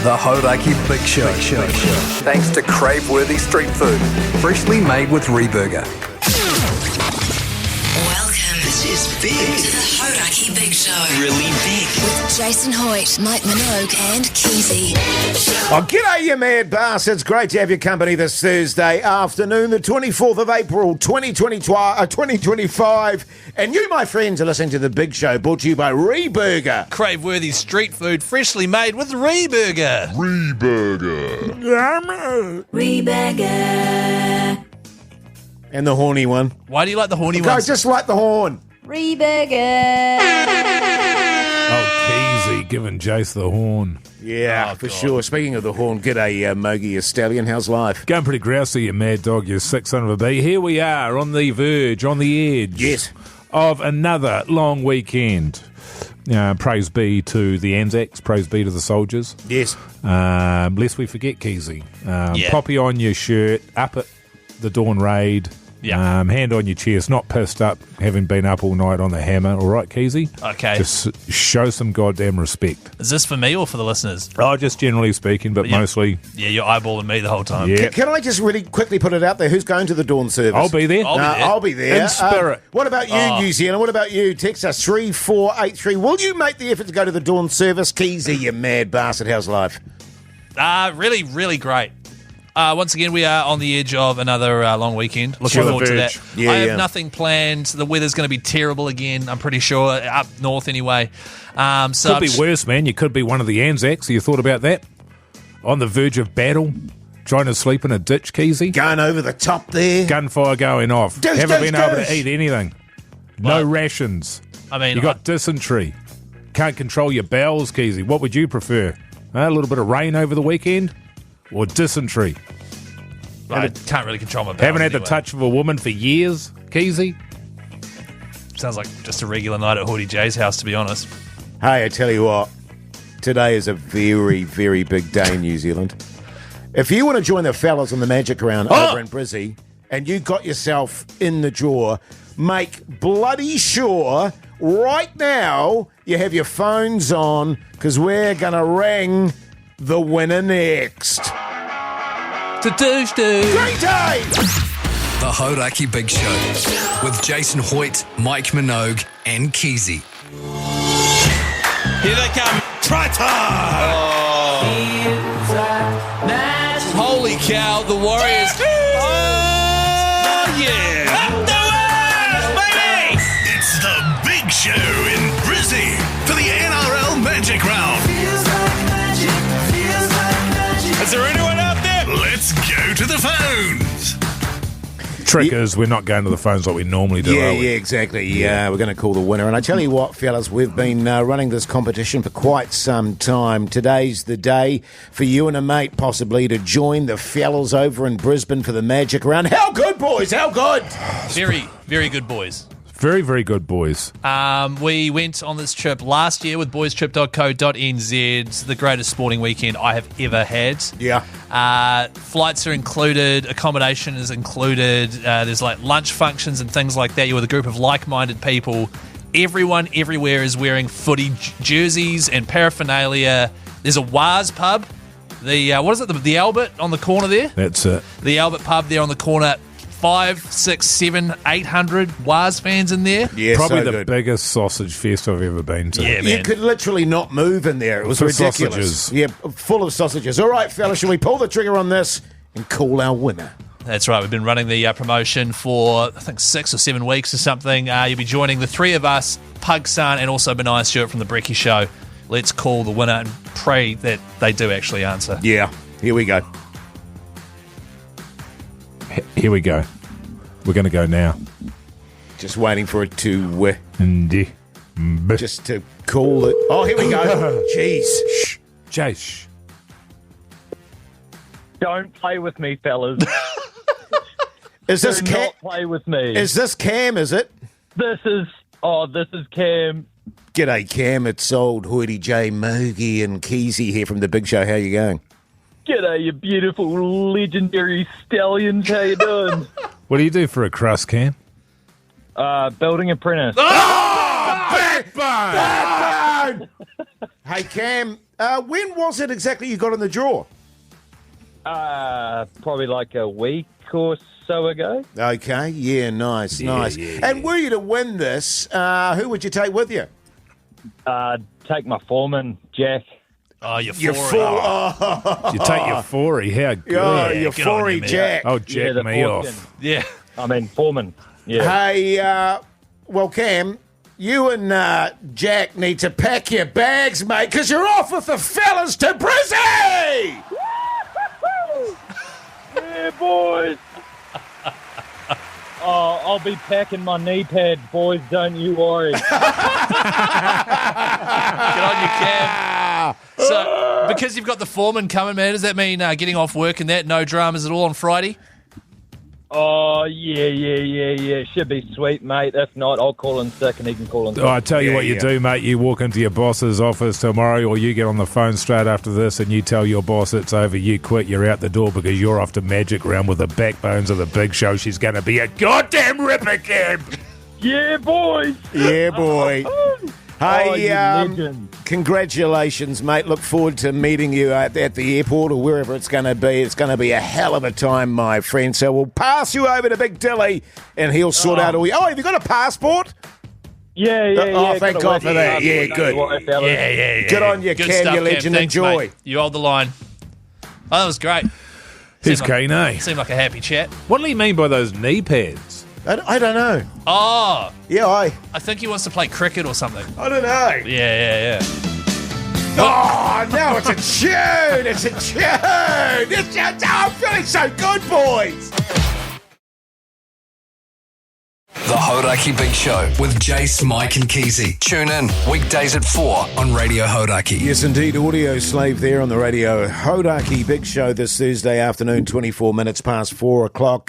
The Hauraki Big Show. Thanks to crave-worthy street food, freshly made with Reburger. Welcome. This is big. To the Hauraki Big Show. Really big. With Jason Hoyte, Mike Minogue and Keyzie. Oh, g'day, you mad bastards. Great to have your company this Thursday afternoon, the 24th of April, 2025. And you, my friends, are listening to The Big Show, brought to you by Reburger. Crave-worthy street food, freshly made with Reburger. Reburger. And the horny one. Why do you like the horny I ones? just like the horn. Reburger. Oh, Keyzie giving Jace the horn. Yeah, for sure. Speaking of the horn, g'day, Mogey, a stallion. How's life? Going pretty grousey, you mad dog, you sick son of a bee. Here we are on the verge, on the edge Yes. of another long weekend. Praise be to the ANZACs, praise be to the soldiers. Yes. Lest we forget, Keyzie. Poppy on your shirt, up at the dawn raid. Yeah. Hand on your chest, not pissed up, having been up all night on the hammer. All right, Keyzie? Okay. Just show some goddamn respect. Is this for me or for the listeners? Oh, just generally speaking, but mostly. Yeah, you're eyeballing me the whole time. Yeah. Can I just really quickly put it out there? Who's going to the dawn service? I'll be there. I'll be there. In spirit. What about you, New Zealand? What about you? Text us 3483. Will you make the effort to go to the dawn service? Keyzie, you mad bastard. How's life? Really, really great. Once again, we are on the edge of another long weekend. Looking On the forward to verge. that. Yeah, I have yeah. nothing planned. The weather's going to be terrible again, I'm pretty sure, up north anyway. So Could be worse, man. You could be one of the ANZACs. You thought about that? On the verge of battle, trying to sleep in a ditch, Keyzie. Going over the top there. Gunfire going off. Deuce, Haven't deuce, been able deuce. to eat anything. No rations. I mean, You got dysentery. Can't control your bowels, Keyzie. What would you prefer? A little bit of rain over the weekend or dysentery? I can't really control my bowels. Haven't had the anyway. touch of a woman for years, Keyzie. Sounds like just a regular night at Hoyte J's house, to be honest. Hey, I tell you what. Today is a very, very big day in New Zealand. If you want to join the fellas on the Magic Round over in Brissy and you got yourself in the draw, make bloody sure right now you have your phones on because we're going to ring the winner next. Great day! The Hauraki Big Show with Jason Hoyte, Mike Minogue and Keyzie. Here they come. Try time! Holy cow, the Warriors. Oh, yeah. Up the Warriors, baby! It's the Big Show in Brissy for the NRL Magic Round. Is there anyone out there? Let's go to the phones. Trick is we're not going to the phones like we normally do, Yeah, are we? exactly. Yeah, we're going to call the winner. And I tell you what, fellas, we've been running this competition for quite some time. Today's the day for you and a mate possibly to join the fellas over in Brisbane for the Magic Round. How good, boys? How good? Very, very good boys. Very, very good, boys. We went on this trip last year with boystrip.co.nz, the greatest sporting weekend I have ever had. Yeah. Flights are included, accommodation is included, there's like lunch functions and things like that. You're with a group of like-minded people. Everyone everywhere is wearing footy jerseys and paraphernalia. There's a Waz pub. The the Albert on the corner there? That's it. The Albert pub there on the corner. 5, 6, 7, 800 Waz fans in there. Yeah, Probably so the good. biggest sausage fest I've ever been to. Yeah, You man. could literally not move in there. It was For ridiculous. sausages. Yeah, full of sausages. All right, fellas, shall we pull the trigger on this and call our winner? That's right. We've been running the promotion for, I think, 6 or 7 weeks or something. You'll be joining the three of us, Pug Son and also Benai Stewart from the Brissy Show. Let's call the winner and pray that they do actually answer. Yeah, here we go. Here we go. We're going to go now. Just waiting for it to... Indy. just to call it. Oh, here we go. Jeez. Shh. Jace. Don't play with me, fellas. Is this Do Cam? not play with me. Is this Cam, is it? This is Cam. G'day, Cam. It's old Hoyte J, Mogey and Keyzie here from The Big Show. How you going? G'day, you beautiful, legendary stallions. How you doing? What do you do for a crust, Cam? Building apprentice. Backbone! phone. Hey, Cam, when was it exactly you got in the draw? Probably like a week or so ago. Okay, yeah, nice. And were you to win this, who would you take with you? Take my foreman, Jack. Oh, you're Your for four. it. Oh, You take your 40. How good. oh, your good on you, 40 man. Jack. Oh, jack the me foreman. off. Yeah. Foreman. Yeah. Hey, well, Cam, you and Jack need to pack your bags, mate, because you're off with the fellas to Brissy! Yeah, boys. Oh, I'll be packing my knee pads, boys. Don't you worry. Good on you, Cam. So, because you've got the foreman coming, man, does that mean getting off work and that? No dramas at all on Friday? Oh, yeah. Should be sweet, mate. If not, I'll call in sick and he can call in sick. Oh, I tell you what you do, mate. You walk into your boss's office tomorrow, or you get on the phone straight after this and you tell your boss it's over, you quit, you're out the door because you're off to Magic Round with the backbones of the big show. She's going to be a goddamn ripper, Cam. Yeah, boys. Yeah, boy. Hey, you legend. congratulations, mate. Look forward to meeting you at the airport or wherever it's going to be. It's going to be a hell of a time, my friend. So we'll pass you over to Big Dilly and he'll sort out all your... Oh, have you got a passport? Yeah. Oh, thank God for that. Yeah, good. Yeah. Good on you, Good Cam, stuff, you legend. Thanks, Enjoy. mate. You hold the line. Oh, that was great. He's Seemed keen, eh? Seemed like a happy chat. What do he mean by those knee pads? I don't know. Oh, Yeah, I think he wants to play cricket or something. don't know. Yeah. Oh, now it's a tune. It's a tune. I'm feeling so good, boys. The Hauraki Big Show with Jace, Mike and Keyzie. Tune in weekdays at 4 on Radio Hauraki. Yes, indeed. Audio slave there on the Radio Hauraki Big Show this Thursday afternoon, 24 minutes past 4 o'clock.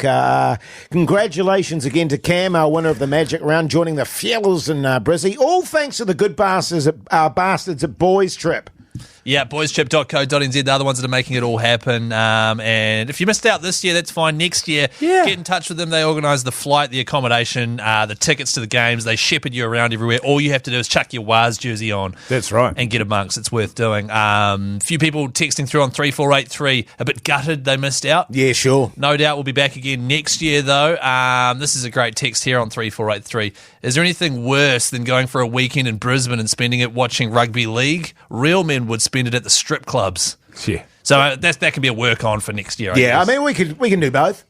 Congratulations again to Cam, our winner of the Magic Round, joining the fellas in Brissy. All thanks to the good bastards at Boys Trip. Yeah, boystrip.co.nz, the other ones that are making it all happen. And if you missed out this year, that's fine. Next year, get in touch with them. They organise the flight, the accommodation, the tickets to the games. They shepherd you around everywhere. All you have to do is chuck your Waz jersey on. That's right. And get amongst. It's worth doing. Few people texting through on 3483, a bit gutted they missed out. Yeah, sure. No doubt we'll be back again next year, though. This is a great text here on 3483. Is there anything worse than going for a weekend in Brisbane and spending it watching rugby league? Real men would spend it at the strip clubs. Yeah. So that can be a work on for next year, I guess. I mean, we can do both.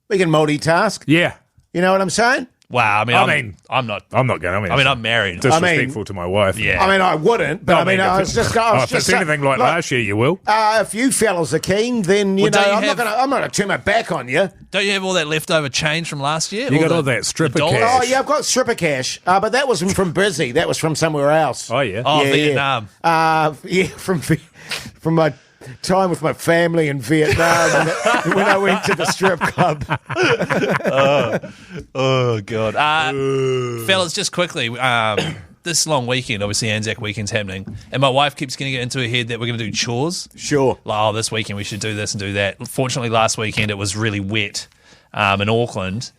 We can multitask. Yeah. You know what I'm saying? Wow, I'm not. I'm not going. I'm married. Disrespectful to my wife. Yeah. I mean, I wouldn't, but I was just if it's anything like last year, you will. If you fellas are keen, then Well, I'm not going to turn my back on you. Don't you have all that leftover change from last year? You got all that stripper dollars? cash. Oh yeah, I've got stripper cash, but that wasn't from Brissy. That was from somewhere else. Oh, yeah. Oh, Yeah, Vietnam. From my time with my family in Vietnam when I went to the strip club. Oh, God. Fellas, just quickly, this long weekend, obviously ANZAC weekend's happening, and my wife keeps getting it into her head that we're going to do chores. Sure. Like, this weekend we should do this and do that. Fortunately, last weekend it was really wet in Auckland,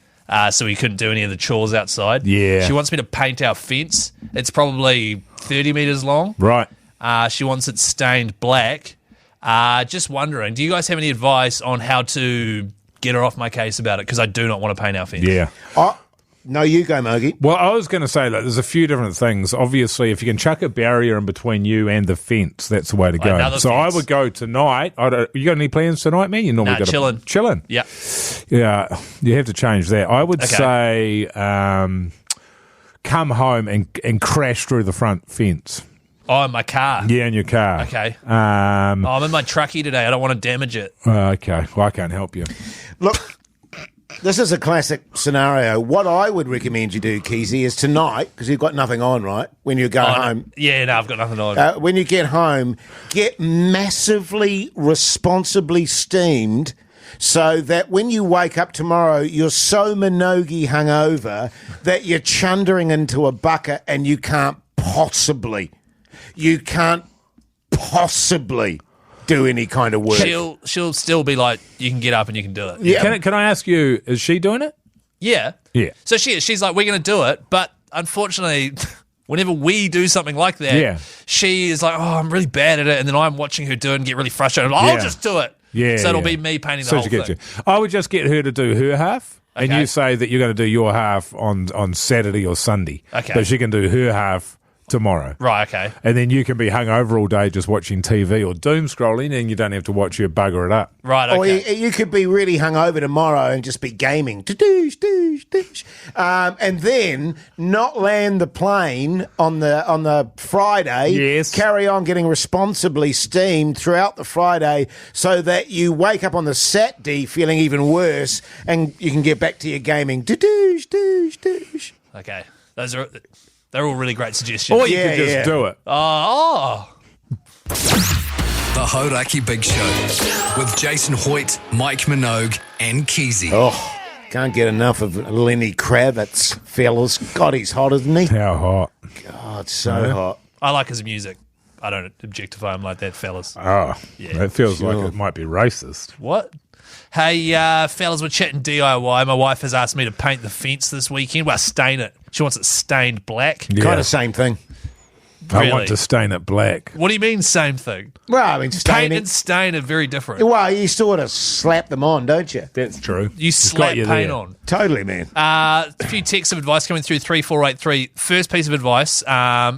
so we couldn't do any of the chores outside. Yeah. She wants me to paint our fence. It's probably 30 metres long. Right. She wants it stained black. Just wondering, do you guys have any advice on how to get her off my case about it? Because I do not want to paint our fence. Yeah. Oh, no, you go, Mogey. Well, I was going to say that there's a few different things. Obviously, if you can chuck a barrier in between you and the fence, that's the way to go. Another So fence. I would go tonight. You got any plans tonight, man? You normally got chilling. Chilling. Yeah. Yeah, you have to change that. I would Okay. say come home and crash through the front fence. Oh, in my car. Yeah, in your car. Okay. I'm in my truckie today. I don't want to damage it. Okay. Well, I can't help you. Look, this is a classic scenario. What I would recommend you do, Keyzie, is tonight, because you've got nothing on, right? When you go home. Yeah, no, I've got nothing on. When you get home, get massively, responsibly steamed so that when you wake up tomorrow, you're so Minogue hungover that you're chundering into a bucket and you can't possibly do any kind of work. She'll still be like, you can get up and you can do it. Yeah. Can I ask you, is she doing it? Yeah. Yeah. So she's like, we're going to do it, but unfortunately, Whenever we do something like that, Yeah. she is like, "Oh, I'm really bad at it," and then I'm watching her do it and get really frustrated. I'm like, I'll Yeah. just do it. Yeah, So it'll yeah. be me painting the So whole she gets thing. you. I would just get her to do her half, and Okay. you say that you're going to do your half on Saturday or Sunday. Okay. But she can do her half tomorrow. Right, okay. And then you can be hungover all day just watching TV or doom scrolling, and you don't have to watch her bugger it up. Right, Or okay. you could be really hungover tomorrow and just be gaming. Doosh, doosh, doosh. And then not land the plane on the Friday. Yes. Carry on getting responsibly steamed throughout the Friday so that you wake up on the Saturday feeling even worse and you can get back to your gaming. Doosh, doosh, doosh. Okay. They're all really great suggestions. Or you Yeah, could just yeah. do it. Oh. The Hauraki Big Show with Jason Hoyte, Mike Minogue, and Keyzie. Oh, can't get enough of Lenny Kravitz, fellas. God, he's hot, isn't he? How hot. God, so hot. I like his music. I don't objectify him like that, fellas. Oh, Yeah, that feels sure. like it might be racist. What? Hey, fellas, we're chatting DIY. My wife has asked me to paint the fence this weekend. Well, stain it. She wants it stained black. Yeah. Kind of same thing. I Really? want to stain it black. What do you mean, same thing? Well, I mean, Paint staining. and stain are very different. Well, you sort of slap them on, don't you? That's true. You It's slap got you paint there. on. Totally, man. A few texts of advice coming through 3483. First piece of advice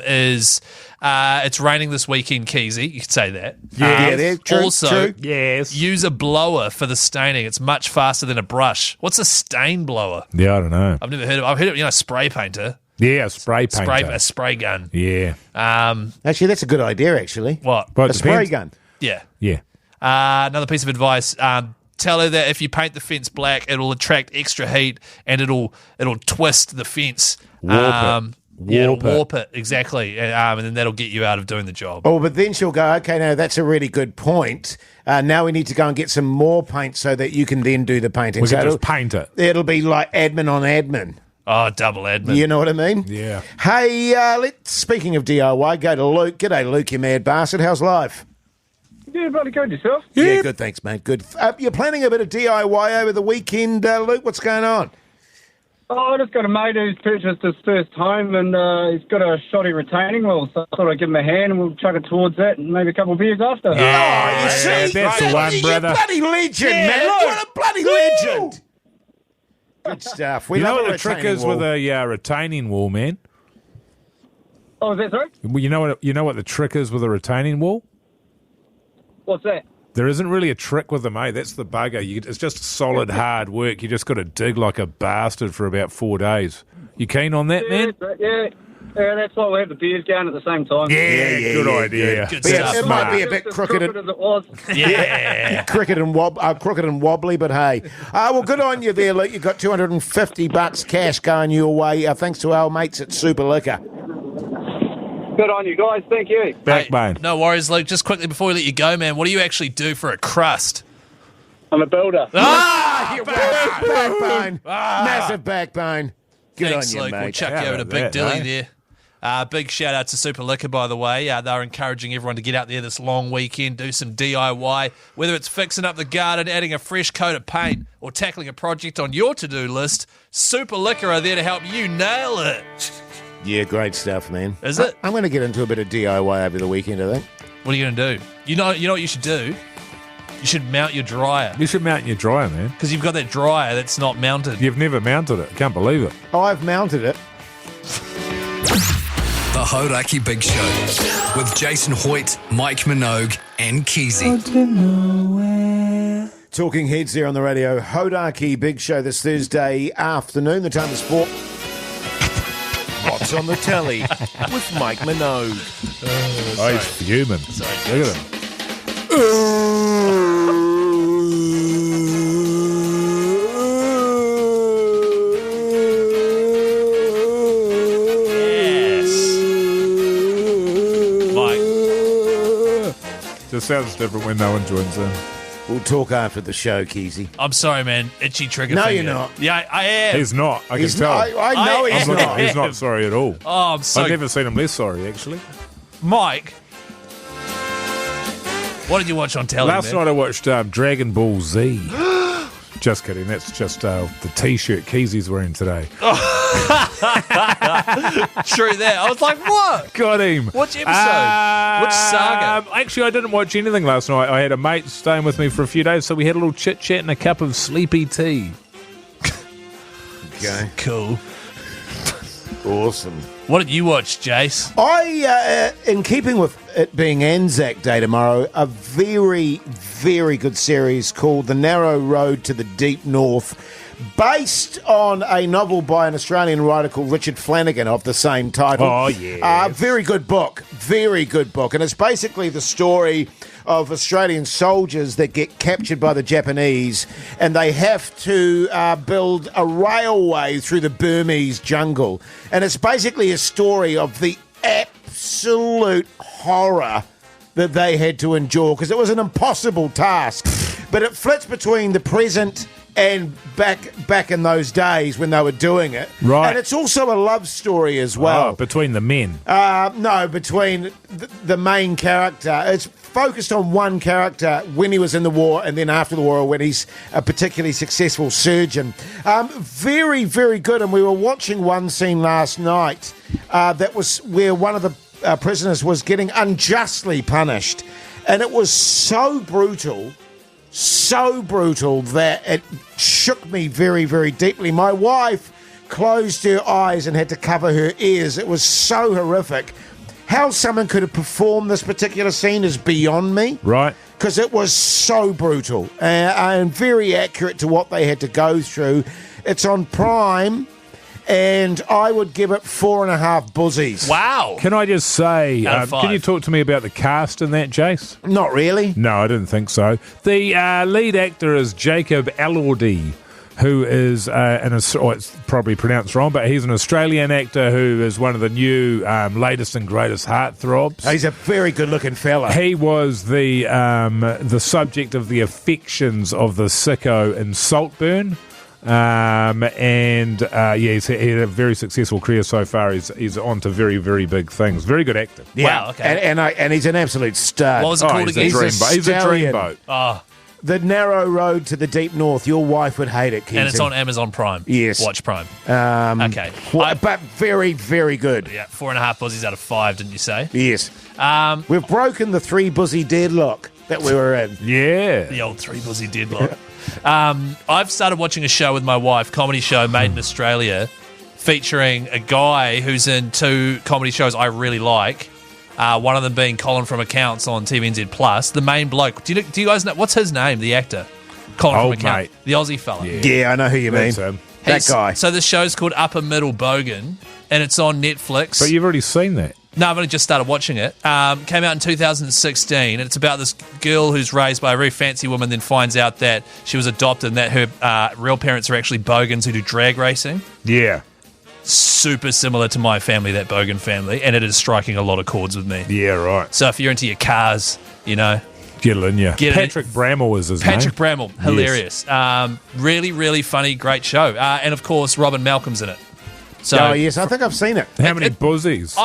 is it's raining this weekend, Keyzie. You could say that. Yeah, true, also, true. Yes. use a blower for the staining. It's much faster than a brush. What's a stain blower? Yeah, I don't know. I've never heard of it. I've heard of, spray painter. Yeah, spray paint. A spray gun. Yeah. Actually, that's a good idea, actually. What? Well, A it spray depends. gun. Yeah. Yeah. Another piece of advice. Tell her that if you paint the fence black, it'll attract extra heat and it'll twist the fence. Warp it. Yeah, it'll Warp it. warp it, exactly. And then that'll get you out of doing the job. Oh, but then she'll go, okay, now that's a really good point. Now we need to go and get some more paint so that you can then do the painting. We So can just it'll, paint it. it'll be like admin on admin. Oh, double admin. You know what I mean? Yeah. Hey, speaking of DIY, go to Luke. G'day, Luke, you mad bastard. How's life? Yeah, bloody good yourself. Yeah, good, thanks, mate. Good. You're planning a bit of DIY over the weekend, Luke. What's going on? Oh, I just got a mate who's purchased his first home and he's got a shoddy retaining wall, so I thought I'd give him a hand and we'll chuck it towards that and maybe a couple of beers after. Oh, you see? that's the one, You're brother. a bloody legend, Yeah, man. look. What a bloody legend. Good stuff. We You know love what a the trick retaining is wall. with a retaining wall, man? Oh, is that sorry? Well, you know what the trick is with a retaining wall? What's that? There isn't really a trick with them, mate. That's the bugger. It's just solid hard work. You just got to dig like a bastard for about 4 days. You keen on that, man? Yeah, that's why we have the beers going at the same time. Good idea. Good But yeah, stuff. it might be a Just bit as crooked, as it was. Yeah. crooked and wobbly, but hey. Well, good on you there, Luke. You got $250 cash going your way, thanks to our mates at Super Liquor. Good on you guys. Thank you. Backbone. Hey, no worries, Luke. Just quickly before we let you go, man, what do you actually do for a crust? I'm a builder. Backbone. Massive backbone. Good Thanks, on you, Luke. mate. We'll chuck How you over to about Big that, Dilly eh? there. Big shout out to Super Liquor, by the way. They're encouraging everyone to get out there this long weekend, do some DIY, whether it's fixing up the garden, adding a fresh coat of paint, or tackling a project on your to-do list. Super Liquor are there to help you nail it. Yeah, great stuff, man. Is it? I'm going to get into a bit of DIY over the weekend, I think. What are you going to do? You know what you should do? You should mount your dryer, You should mount your dryer, man. because you've got that dryer that's not mounted. You've never mounted it. Can't believe it. Oh, I've mounted it. The Hauraki Big Show with Jason Hoyte, Mike Minogue, and Keyzie. Talking heads there on the radio. Hauraki Big Show this Thursday afternoon. The time of sport. What's on the telly with Mike Minogue. Oh, he's fuming. Look at him. Mike. Just sounds different when no one joins in. We'll talk after the show, Keyzie. I'm sorry, man. Itchy trigger No, finger. you're not. Yeah, I am. He's not. I He's can tell. I know I he's am. not. He's not sorry at all. Oh, I'm so... I've never seen him less sorry, actually. Mike, what did you watch on telly, Last man? night I watched Dragon Ball Z. Just kidding. That's just the T-shirt Keyzie's wearing today. True that. I was like, what? Got him. Which episode? Which saga? Actually, I didn't watch anything last night. I had a mate staying with me for a few days, so we had a little chit-chat and a cup of sleepy tea. Okay. Cool. Awesome. What did you watch, Jace? I, in keeping with it being Anzac Day tomorrow, a very, very good series called The Narrow Road to the Deep North, based on a novel by an Australian writer called Richard Flanagan of the same title. Oh, yeah. Very good book. Very good book. And it's basically the story of Australian soldiers that get captured by the Japanese, and they have to build a railway through the Burmese jungle. And it's basically a story of the absolute horror that they had to endure, because it was an impossible task. But it flits between the present and back in those days when they were doing it. Right. And it's also a love story as well. Oh, between the men. No, between the main character. It's focused on one character when he was in the war and then after the war when he's a particularly successful surgeon. Very, very good. And we were watching one scene last night that was where one of the prisoners was getting unjustly punished. And it was so brutal that it shook me very, very deeply. My wife closed her eyes and had to cover her ears. It was so horrific. How someone could have performed this particular scene is beyond me. Right. Because it was so brutal and very accurate to what they had to go through. It's on Prime, and I would give it 4.5 buzzies. Wow. Can I just say, Out of 5. can you talk to me about the cast in that, Jace? Not really. No, I didn't think so. The lead actor is Jacob Elordi, who is it's probably pronounced wrong, but he's an Australian actor who is one of the new latest and greatest heartthrobs. He's a very good-looking fella. He was the subject of the affections of the sicko in Saltburn. He's had a very successful career so far. He's on to very, very big things. Very good actor. Yeah. Wow, okay. And he's an absolute stud. What was it called again? He's a stallion. dreamboat. Oh, The Narrow Road to the Deep North. Your wife would hate it, Keyzie. and it's on Amazon Prime. Yes. Watch Prime. Okay. But very, very good. Yeah, 4.5 buzzies out of 5, didn't you say? Yes. We've broken the 3 buzzy deadlock that we were in. Yeah. The old 3 buzzy deadlock. I've started watching a show with my wife, comedy show made in Australia, featuring a guy who's in 2 comedy shows I really like. One of them being Colin from Accounts on TVNZ Plus. The main bloke. Do you guys know what's his name? The actor, Colin from Accounts, the Aussie fella. Yeah, I know who you mean. That's him. That guy. So the show's called Upper Middle Bogan, and it's on Netflix. But you've already seen that. No, I've only just started watching it. Came out in 2016, and it's about this girl who's raised by a very fancy woman, then finds out that she was adopted and that her real parents are actually bogans who do drag racing. Yeah. Super similar to my family, that Bogan family, and it is striking a lot of chords with me. Yeah, right. So if you're into your cars, Get it in you. Patrick Bramall is his name. Patrick Bramall, hilarious. Yes. Really, really funny, great show. And of course, Robin Malcolm's in it. So, yes, I think I've seen it. How many buzzies?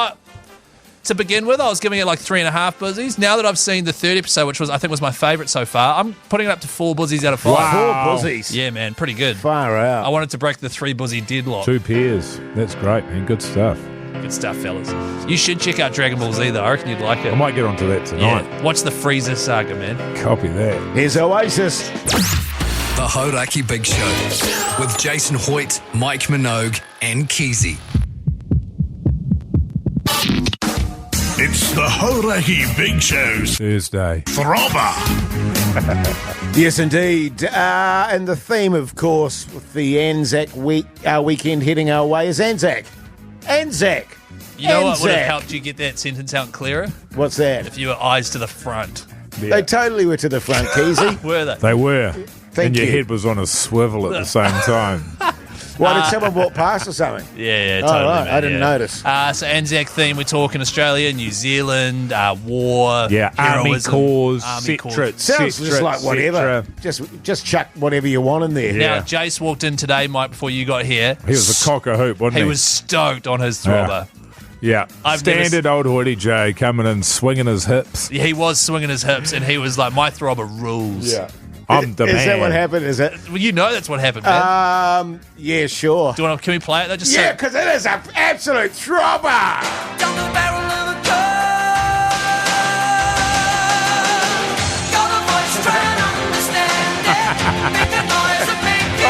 To begin with, I was giving it like 3.5 buzzies. Now that I've seen the third episode, which I think was my favourite so far, I'm putting it up to 4 buzzies out of 5. Wow. 4 buzzies. Yeah, man, pretty good. Far out. I wanted to break the 3 buzzy deadlock. 2 pairs. That's great, man. Good stuff. Good stuff, fellas. You should check out Dragon Ball Z, though. I reckon you'd like it. I might get onto that tonight. Yeah. Watch the Frieza saga, man. Copy that. Here's Oasis. The Hauraki Big Show with Jason Hoyte, Mike Minogue, and Keyzie. It's the Hauraki Big Show's Thursday. Throbber. Yes, indeed. And the theme, of course, with the ANZAC weekend heading our way is ANZAC. ANZAC. You know what would have ANZAC. helped you get that sentence out clearer? What's that? If you were eyes to the front. Yeah. They totally were to the front, Keyzie. Were they? They were. Thank and your you. head was on a swivel at the same time. Why did someone walk past or something? Yeah, Oh, totally. right. man, I didn't yeah. notice. So ANZAC theme, we're talking Australia, New Zealand, war, Yeah, Army heroism, Corps, Army Corps. etc. Sounds just like whatever. Just chuck whatever you want in there. Now, Yeah. Jace walked in today, Mike, before you got here. He was a cock a hoop, wasn't he? He was stoked on his throbber. Yeah. I've never Standard old Hoyte J coming in swinging his hips. He was swinging his hips, and he was like, my throbber rules. Yeah. I'm the man. Is that what happened? Is it? Well, you know that's what happened, man. Yeah, sure. Can we play it? Though? Just Yeah, because it is an absolute throbber. Down the barrel of a gun. You're the voice trying to understand it. Make the noise and make it.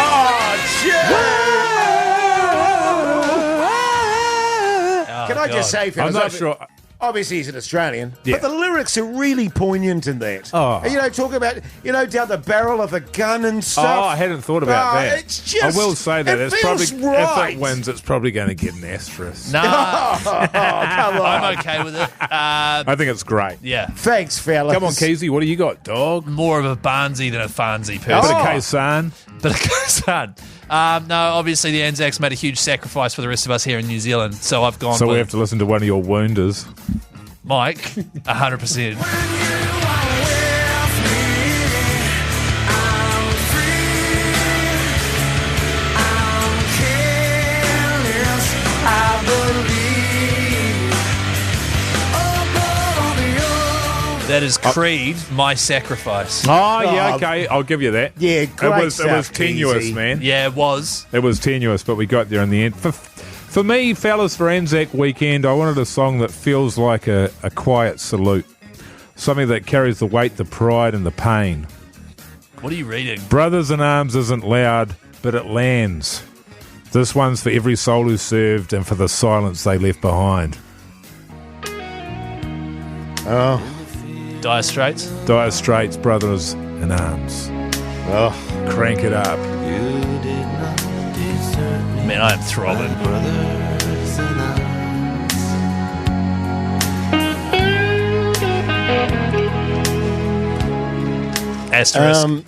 Can I just say, fellas, I'm not sure. Obviously, he's an Australian, Yeah. but the lyrics are really poignant in that. Oh. You know, talk about, down the barrel of a gun and stuff. Oh, I hadn't thought about that. It's just, I will say that it it's probably feels right. if it wins, it's probably going to get an asterisk. No, Come on. I'm okay with it. I think it's great. Yeah, Thanks, fellas. Come on, Keyzie, what do you got, dog? more of a Barnsey than a Farnsey Bit of person. Kaysan. But it goes on. No, obviously the Anzacs made a huge sacrifice for the rest of us here in New Zealand, so I've gone So with we have to listen to one of your wounders. Mike, 100%. That is Creed, My Sacrifice. Oh, yeah, okay. I'll give you that. Yeah, great It was stuff, tenuous, Keyzie. man. Yeah, it was. It was tenuous, but we got there in the end. For me, fellas, for Anzac weekend, I wanted a song that feels like a quiet salute. Something that carries the weight, the pride, and the pain. What are you reading? Brothers in Arms isn't loud, but it lands. This one's for every soul who served and for the silence they left behind. Oh, Dire Straits. Dire Straits, Brothers in Arms. oh. Crank it up. Man, I am throbbing. Asterisk.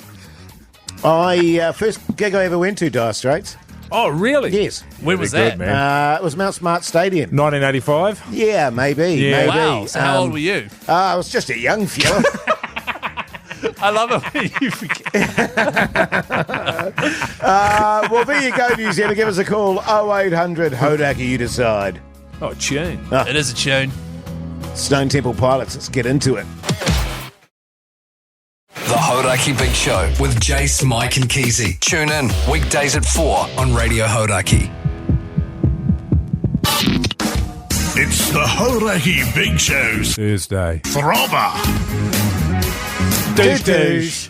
First gig I ever went to, Dire Straits. Oh, really? Yes. When was Very that? good, man. It was Mount Smart Stadium. 1985? Yeah, maybe. Yeah. Maybe. Wow. So how old were you? I was just a young fella. I love it when you forget. Well, there you go, New Zealand. Give us a call. 0800 Hauraki, you decide. Oh, tune. It is a tune. Stone Temple Pilots, let's get into it. The Hauraki Big Show with Jace, Mike and Keyzie. Tune in weekdays at 4 on Radio Hauraki. It's the Hauraki Big Show's Thursday. Throbber. Douche.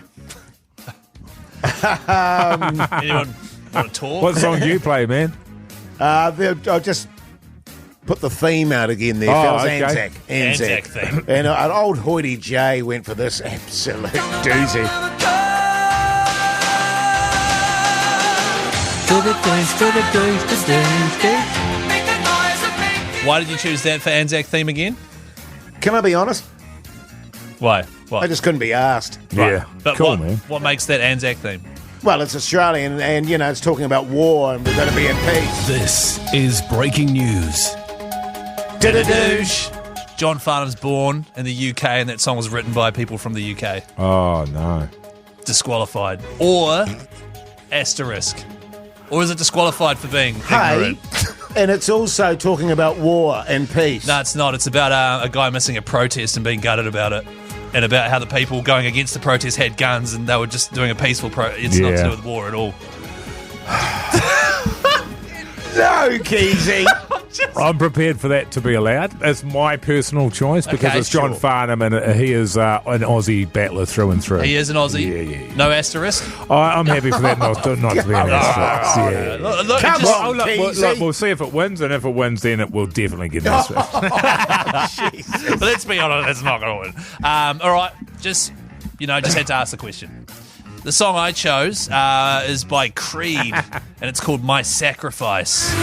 Anyone want to talk? What song do you play, man? I'll just put the theme out again there. Oh, fellas. okay. Anzac theme. And an old Hoyte J went for this absolute doozy. Why did you choose that for Anzac theme again? Can I be honest? Why? I just couldn't be asked. Yeah. But cool, what, man. what makes that Anzac theme? Well, it's Australian, and it's talking about war, and we're going to be at peace. This is breaking news. Douche. John Farnham's born in the UK, and that song was written by people from the UK. Oh, no. Disqualified. Or asterisk. Or is it disqualified for being Hey, ignorant? and it's also talking about war and peace. No, it's not. It's about a guy missing a protest and being gutted about it. And about how the people going against the protest had guns and they were just doing a peaceful It's not to do with war at all. No, Keyzie. I'm prepared for that to be allowed. That's my personal choice because Okay, it's John sure. Farnham and he is an Aussie battler through and through. He is an Aussie. Yeah. No asterisk. I'm happy for that not to be an asterisk. Yeah. Look, Come just- on. Look, we'll see if it wins, and if it wins, then it will definitely get an asterisk. Let's be honest, it's not going to win. All right, just had to ask the question. The song I chose is by Creed, and it's called My Sacrifice.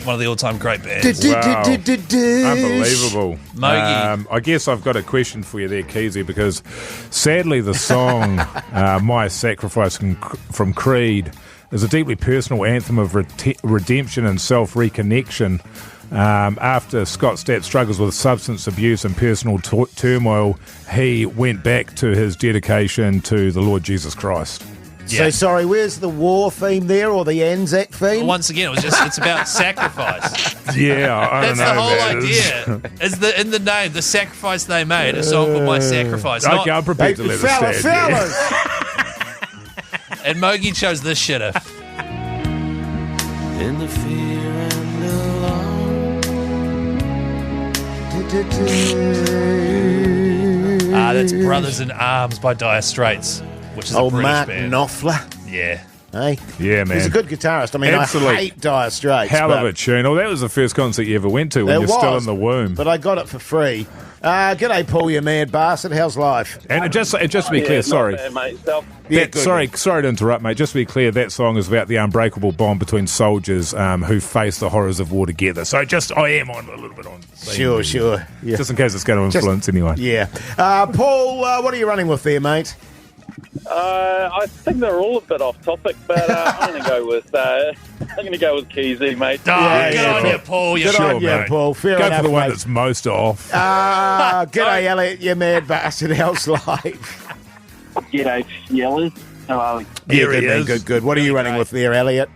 One of the all-time great bands. Wow. Unbelievable. Mogey. I guess I've got a question for you there, Keyzie, because sadly the song My Sacrifice from Creed is a deeply personal anthem of redemption and self-reconnection. After Scott Stapp struggles with substance abuse and personal turmoil, he went back to his dedication to the Lord Jesus Christ. So, sorry, where's the war theme there or the ANZAC theme? Once again, it's about sacrifice. Yeah, I don't That's know. the whole idea. Is in the name, the sacrifice they made, a song called My Sacrifice. Okay, I'm prepared to let it stand. Fellas! And Mogey chose this shitter. In the fear and That's Brothers in Arms by Dire Straits, which is a British Mark band. Knopfler. Yeah. Hey? Yeah, man. He's a good guitarist. I mean, Absolutely. I hate Dire Straits. Hell but of a tune. Oh, that was the first concert you ever went to when you're still in the womb. But I got it for free. G'day, Paul, you mad bastard. How's life? And just to be clear, sorry. Yeah, good. Sorry to interrupt, mate. Just to be clear, that song is about the unbreakable bond between soldiers who face the horrors of war together. So I am on a little bit on theme. Sure. Yeah. Just in case it's going to influence anyone. Yeah. Paul, what are you running with there, mate? I think they're all a bit off topic, but I'm going to go with Keyzie, mate. Good on you, Paul. Good on you, mate. Paul. Fair Go enough, for the one mate. that's most off. G'day, Elliot, you mad bastard. How's life? G'day, yellers. How are we? Here he man, is. Good. What are you running with there, Elliot?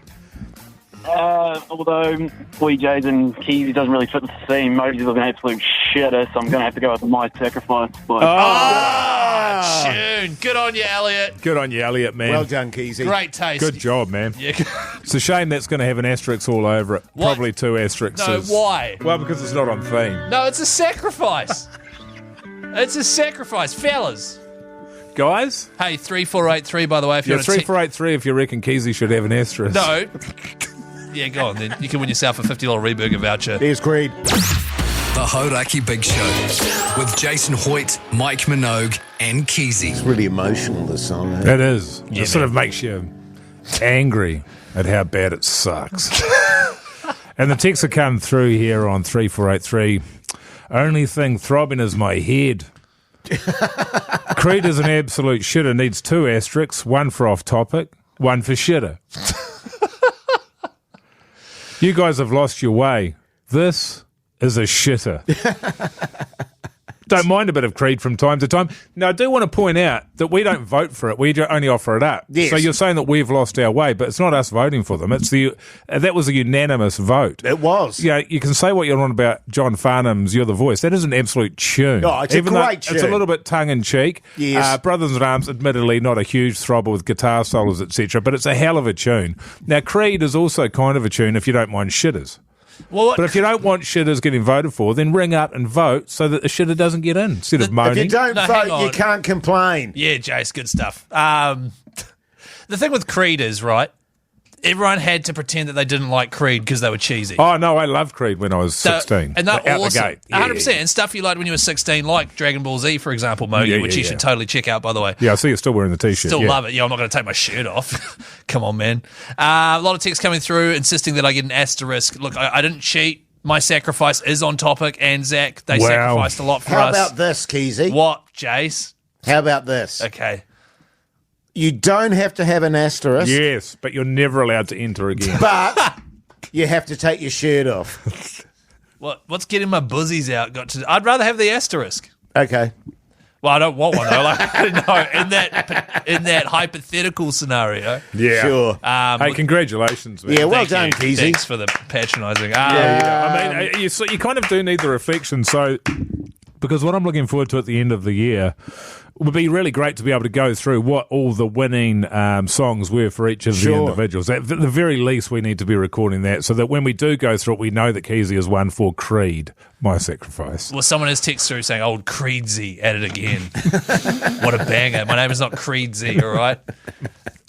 Although weekdays and Keyzie doesn't really fit the theme, Mogey's looking an absolute shitter, so I'm going to have to go with My Sacrifice. Tune. Good on you, Elliot. Good on you, Elliot, man. Well done, Keyzie. Great taste. Good job, man. Yeah. It's a shame that's going to have an asterisk all over it. What? Probably 2 asterisks. No, why? Well, because it's not on theme. No, it's a sacrifice. It's a sacrifice, fellas. Guys? Hey, 3483, by the way, if you're 3483 if you reckon Keyzie should have an asterisk. No. Yeah, go on then. You can win yourself a $50 Reburger voucher. Here's Creed. The Hauraki Big Show with Jason Hoyte, Mike Minogue, and Keyzie. It's really emotional, this song. Eh? It is. Yeah, it sort of makes you angry at how bad it sucks. And the texts are come through here on 3483. Only thing throbbing is my head. Creed is an absolute shitter. Needs 2 asterisks, 1 for off topic, 1 for shitter. You guys have lost your way. This is a shitter. Don't mind a bit of Creed from time to time. Now, I do want to point out that we don't vote for it. We only offer it up. Yes. So you're saying that we've lost our way, but it's not us voting for them. It's that was a unanimous vote. It was. Yeah, you can say what you want about John Farnham's You're the Voice. That is an absolute tune. Oh, it's a great tune. It's a little bit tongue-in-cheek. Yes. Brothers in Arms, admittedly, not a huge throbber with guitar solos, etc., but it's a hell of a tune. Now, Creed is also kind of a tune if you don't mind shitters. Well, But if you don't want shitters getting voted for, then ring up and vote so that the shitter doesn't get in instead of moaning. If you don't hang vote, on. you can't complain. Yeah, Jace, good stuff. The thing with Creed is, right, everyone had to pretend that they didn't like Creed because they were cheesy. Oh, no, I loved Creed when I was 16. And they're Out awesome. the gate. Yeah, 100%. And stuff you liked when you were 16, like Dragon Ball Z, for example, Mogey, Yeah, which yeah, you yeah. should totally check out, by the way. Yeah, I see you're still wearing the T-shirt. Still yeah. love it. Yeah, I'm not going to take my shirt off. Come on, man. A lot of texts coming through insisting that I get an asterisk. Look, I didn't cheat. My sacrifice is on topic. ANZAC, they sacrificed a lot for How us. about this, Keyzie? What, Jace? How about this? Okay. You don't have to have an asterisk, Yes, but you're never allowed to enter again. but you have to take your shirt off. What's getting my buzzies out got to? I'd rather have the asterisk. Okay. Well, I don't want one though. Like, no, in that hypothetical scenario. Yeah. Sure. Hey, congratulations, man. Yeah, well Thank done, you. Keyzie. Thanks for the patronising. I mean, you kind of do need the reflection. So, because what I'm looking forward to at the end of the year would be really great to be able to go through what all the winning songs were for each of the individuals. At the very least, we need to be recording that so that when we do go through it, we know that Keyzie has won for Creed, My Sacrifice. Well, someone has texted through saying, "Old Creedsy at it again." What a banger! My name is not Creedsy, all right.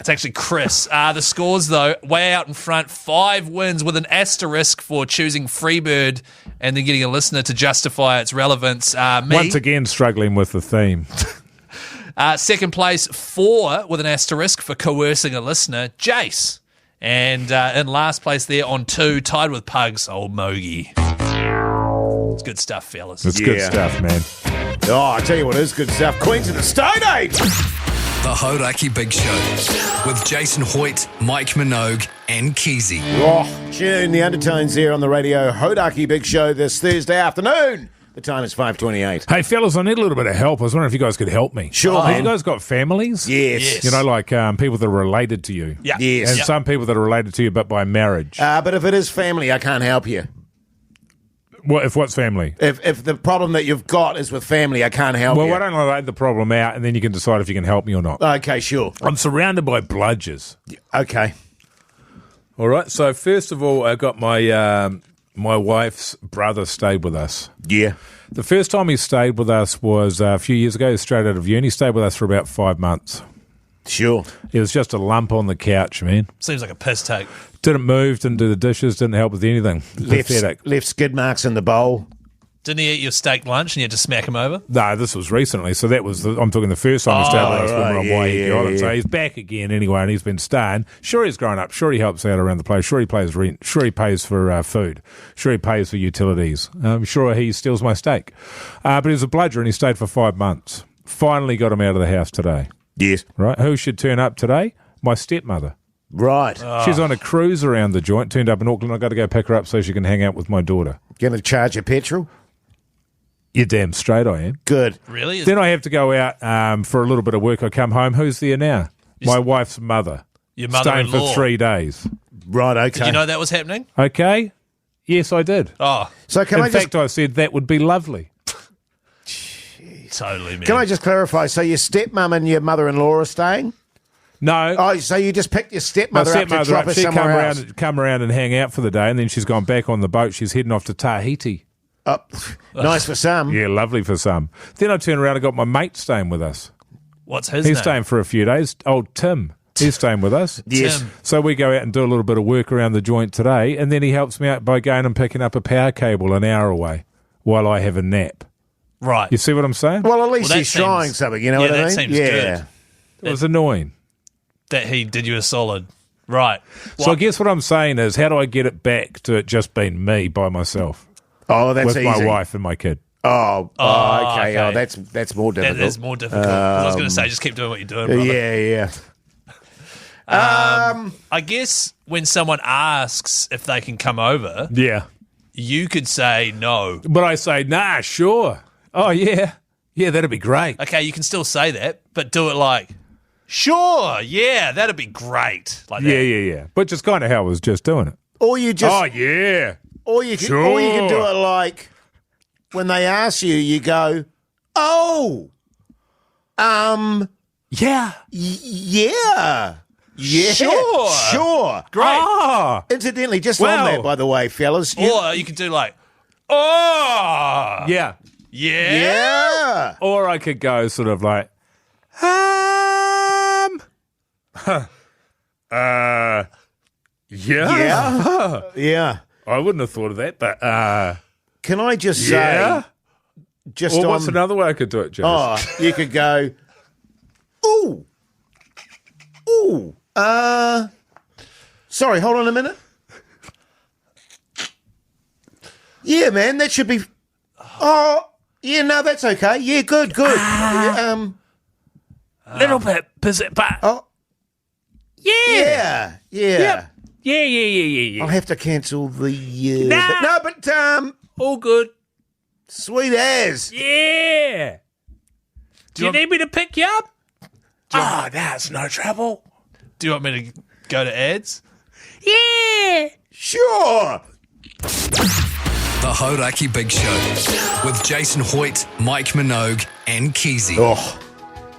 It's actually Chris. The scores, though, way out in front. 5 wins with an asterisk for choosing Freebird and then getting a listener to justify its relevance. Me, Once again, struggling with the theme. second place, 4 with an asterisk for coercing a listener, Jace. And in last place there on 2, tied with Pugs, old Mogey. It's good stuff, fellas. It's good stuff, man. Oh, I tell you what is good stuff. Queens of the Stone Age. The Hauraki Big Show with Jason Hoyte, Mike Minogue, and Keyzie. Oh, tune the undertones there on the Radio Hauraki Big Show this Thursday afternoon. The time is 5:28. Hey, fellas, I need a little bit of help. I was wondering if you guys could help me. Sure, Have man. you guys got families? Yes. You know, like people that are related to you. Yeah. Yes. And Yep. some people that are related to you, but by marriage. But if it is family, I can't help you. What's family? If the problem that you've got is with family, I can't help Well, you. why don't I lay the problem out, and then you can decide if you can help me or not. Okay, sure. I'm surrounded by bludgers. Okay. All right. So first of all, I got my my wife's brother stayed with us. Yeah. The first time he stayed with us was a few years ago, straight out of uni. He stayed with us for about 5 months. Sure. It was just a lump on the couch, man. Seems like a piss take. Didn't move, didn't do the dishes, didn't help with anything. Pathetic. Left skid marks in the bowl. Didn't he eat your steak lunch and you had to smack him over? No, this was recently. So that was, I'm talking the first time he stayed with us when we were on why he got it. So yeah. he's back again anyway, and he's been staying. Sure, he's grown up. Sure, he helps out around the place. Sure, he pays rent. Sure, he pays for food. Sure, he pays for utilities. Sure, he steals my steak. But he was a bludger and he stayed for 5 months. Finally got him out of the house today. Yes. Right? Who should turn up today? My stepmother. Right. She's on a cruise around the joint, turned up in Auckland. I've got to go pick her up so she can hang out with my daughter. Going to charge you petrol? You're damn straight I am. Good. Really? Then I have to go out for a little bit of work. I come home. Who's there now? My wife's mother. Your Staying mother-in-law. for 3 days. Right, okay. Did you know that was happening? Okay? Yes, I did. Oh, So can In I fact, I said that would be lovely. totally, man. Can I just clarify? So your stepmum and your mother-in-law are staying? No. Oh, so you just picked your My stepmother up to stepmother, drop her she somewhere else? come around and hang out for the day, and then she's gone back on the boat. She's heading off to Tahiti. Oh, nice for some. Yeah, lovely for some. Then I turned around and got my mate staying with us. What's his He's name? staying for a few days. Old Tim. He's staying with us. Yes. Tim. So we go out and do a little bit of work around the joint today, and then he helps me out by going and picking up a power cable an hour away while I have a nap. Right. You see what I'm saying? Well, at least Well, that he's trying seems- something, you know yeah, what I that mean? seems yeah. good. It was annoying. That he did you a solid. Right. So I guess what I'm saying is, how do I get it back to it just being me by myself Oh, that's with easy. my wife and my kid? Oh, okay. okay. Oh, that's more difficult. That is more difficult. 'Cause I was going to say, just keep doing what you're doing, brother. Yeah. I guess when someone asks if they can come over, Yeah. you could say no. But I say, nah, sure. Oh, yeah. Yeah, that'd be great. Okay, you can still say that, but do it like, sure, yeah, that'd be great. Like that. Yeah. Which is kind of how I was just doing it. Or you just, Oh, yeah. or you can sure. do it like when they ask you, you go, oh, Yeah. yeah. Yeah. Sure. Great. Ah. Incidentally, just Wow. on that, by the way, fellas. Or you could do like, oh, Yeah. yeah. Yeah. Or I could go sort of like, yeah. Yeah. Yeah. I wouldn't have thought of that, but Can I just yeah. say, just Or on, what's another way I could do it, James? oh, you could go, ooh, sorry, hold on a minute. Yeah, man, that should be, oh, yeah, no, that's okay. Yeah, good. Little bit, but Oh, yeah. yeah. I'll have to cancel the, Nah. but All good. sweet as. Yeah. Do you want- need me to pick you up? That's no trouble. Do you want me to go to ads? Yeah. Sure. The Hauraki Big Show with Jason Hoyte, Mike Minogue, and Keyzie. Oh,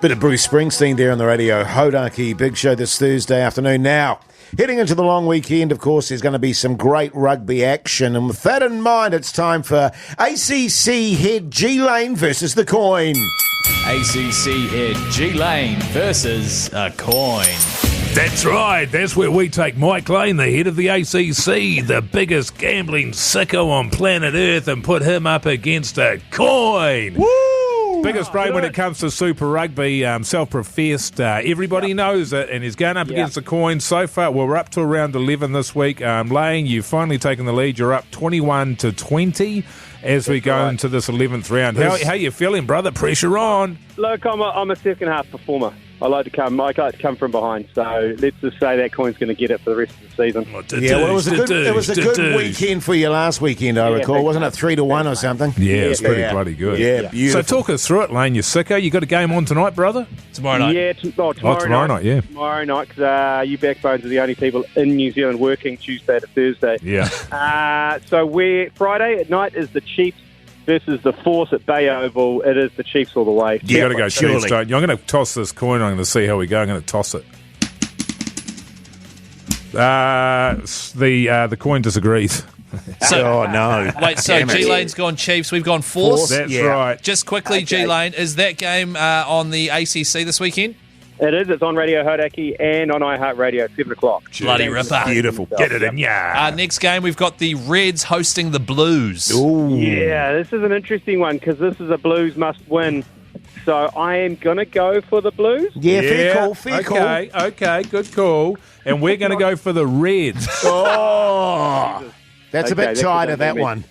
bit of Bruce Springsteen there on the Radio Hauraki Big Show this Thursday afternoon. Now, heading into the long weekend, of course, there's going to be some great rugby action. And with that in mind, it's time for ACC head G-Lane versus the coin. ACC head G-Lane versus a coin. That's right. That's where we take Mike Lane, the head of the ACC, the biggest gambling sicko on planet Earth, and put him up against a coin. Woo! Biggest brain when it comes to Super Rugby, self-professed. Everybody knows it, and he's going up against the coin. So far, we're up to around 11 this week. Lane, you've finally taken the lead. You're up 21-20 as we go into this 11th round. How you feeling, brother? Pressure on. Look, I'm a second half performer. I like to come from behind. So let's just say that coin's going to get it for the rest of the season. It was a good weekend for you last weekend, I recall. Wasn't it 3-1 or something? Yeah, it's pretty bloody good. Yeah, beautiful. So talk us through it, Lane. You sicko. You got a game on tonight, brother? Tomorrow night. Yeah, tomorrow night. Yeah. Tomorrow night, because you backbones are the only people in New Zealand working Tuesday to Thursday. Yeah. So Friday at night is the Chiefs versus the Force at Bay Oval. It is the Chiefs all the way. You got to go Chiefs, don't you? I'm going to toss this coin. I'm going to see how we go. I'm going to toss it. The coin disagrees. Oh, no. Wait, so G-Lane's gone Chiefs. We've gone Force. That's right. Just quickly, G-Lane, is that game on the ACC this weekend? It is. It's on Radio Hauraki and on iHeartRadio at 7 o'clock. Bloody ripper. Beautiful. Get it in, yeah. Next game, we've got the Reds hosting the Blues. Ooh. Yeah, this is an interesting one because this is a Blues must-win. So I am going to go for the Blues. Yeah, fair call. Okay, good call. And we're going to go for the Reds. Oh, that's a bit tighter, that one.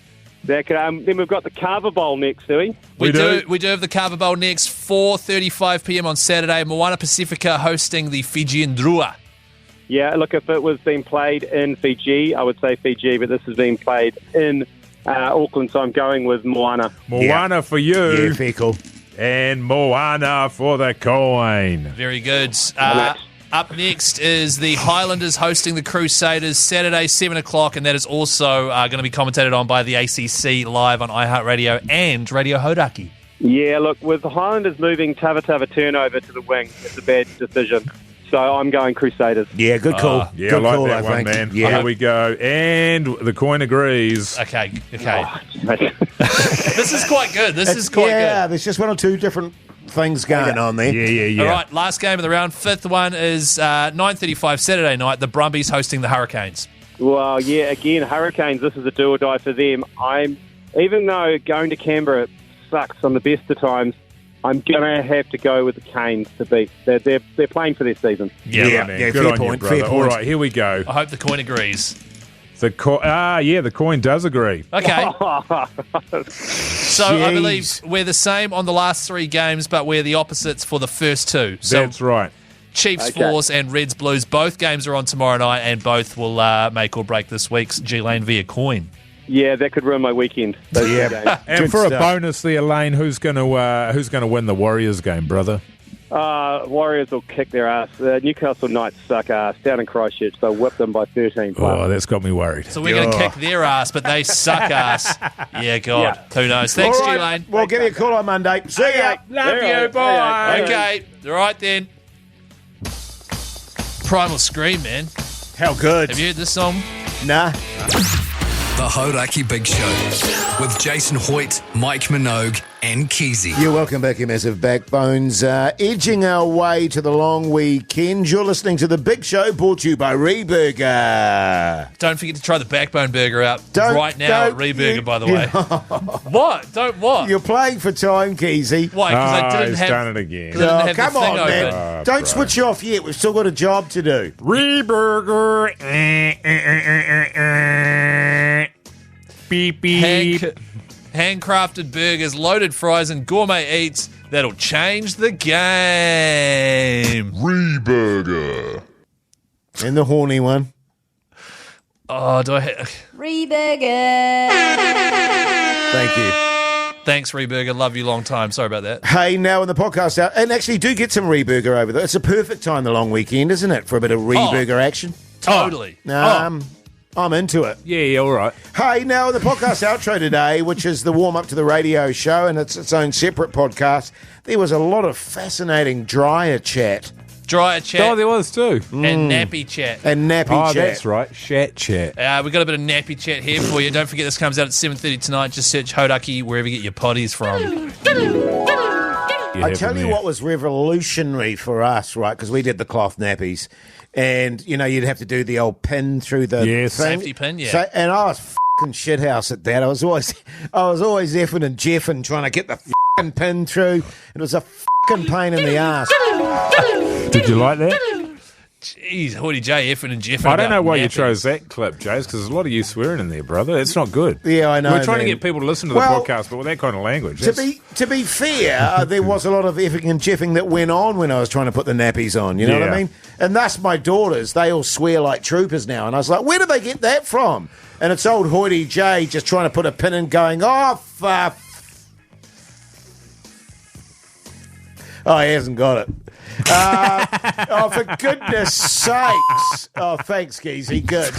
Then we've got the Carver Bowl next, do we? We do have the Carver Bowl next, 4:35 p.m. on Saturday. Moana Pacifica hosting the Fijian Drua. Yeah, look, if it was being played in Fiji, I would say Fiji, but this is being played in Auckland, so I'm going with Moana. Moana for you. Yeah, fair call. And Moana for the coin. Very good. Up next is the Highlanders hosting the Crusaders Saturday, 7 o'clock, and that is also going to be commentated on by the ACC live on iHeartRadio and Radio Hauraki. Yeah, look, with the Highlanders moving Tava turnover to the wing, it's a bad decision. So I'm going Crusaders. Yeah, good call. Yeah, good I like call, that I one, think. man. Yeah. Here we go. And the coin agrees. Okay. Oh, This is quite good. This is quite good. Yeah, there's just one or two different things going on there. Yeah. All right, last game of the round. Fifth one is 9:35 Saturday night. The Brumbies hosting the Hurricanes. Well, yeah, again, Hurricanes, this is a do or die for them. Even though going to Canberra sucks on the best of times, I'm going to have to go with the Canes to beat. They're playing for their season. Yeah, man. Good fair on point, you, brother. fair point. All right, here we go. I hope the coin agrees. The coin does agree. Okay. So I believe we're the same on the last three games, but we're the opposites for the first two. So That's right. Chiefs Force and Reds Blues. Both games are on tomorrow night, and both will make or break this week's G-Lane via coin. Yeah, that could ruin my weekend. Those two games. And Good for stuff. a bonus there, Lane, who's going to win the Warriors game, brother? Warriors will kick their ass. Newcastle Knights suck ass down in Christchurch. They'll whip them by 13 plus. Oh, that's got me worried. So we're going to kick their ass, but they suck ass. Yeah, God. Who knows? Thanks, All right, G-Lane. we'll give you a call on Monday. See ya. Love you, bye. Okay. All right, then. Primal Scream, man. How good. Have you heard this song? Nah. The Hauraki Big Show with Jason Hoyte, Mike Minogue, and Keyzie. You're welcome back, you massive backbones. Edging our way to the long weekend. You're listening to The Big Show, brought to you by Reburger. Don't forget to try the Backbone Burger out right now at Reburger, by the way. What? Don't what? You're playing for time, Keyzie. Why? Because I didn't he's have... done it again. Because I didn't have come the thing on, man. open. Don't switch off yet. We've still got a job to do. Reburger. Beep, beep. Handcrafted burgers, loaded fries, and gourmet eats that'll change the game. Reburger. And the horny one. Oh, do I... Reburger. Thank you. Thanks, Reburger. Love you long time. Sorry about that. Hey, now in the podcast out, and actually do get some Reburger over there. It's a perfect time, the long weekend, isn't it, for a bit of Reburger action? Totally. I'm into it. Yeah, all right. Hey, now the podcast outro today, which is the warm-up to the radio show, and it's its own separate podcast, there was a lot of fascinating dryer chat. Dryer chat. Oh, there was too. And nappy chat. And nappy chat. That's right. Chat. We've got a bit of nappy chat here for you. Don't forget this comes out at 7:30 tonight. Just search Hauraki wherever you get your potties from. I tell you what was revolutionary for us, right, because we did the cloth nappies. And, you know, you'd have to do the old pin through the thing. Safety pin, yeah. So, and I was fucking shithouse at that. I was always effing and jeffing trying to get the fucking pin through. It was a fucking pain in the ass. Did you like that? Jeez, Hoyte J effing and jeffing. I don't know about why you nappies. chose that clip, Jace, because there's a lot of you swearing in there, brother. It's not good. Yeah, I know. We're trying to man. get people to listen to the Well, podcast, but with that kind of language. To be fair, there was a lot of effing and jeffing that went on when I was trying to put the nappies on. You know what I Yeah. mean? And that's my daughters. They all swear like troopers now. And I was like, where did they get that from? And it's old Hoyte J just trying to put a pin in going, oh, oh, he hasn't got it. Oh, for goodness sakes. Oh, thanks, Keyzie. Good.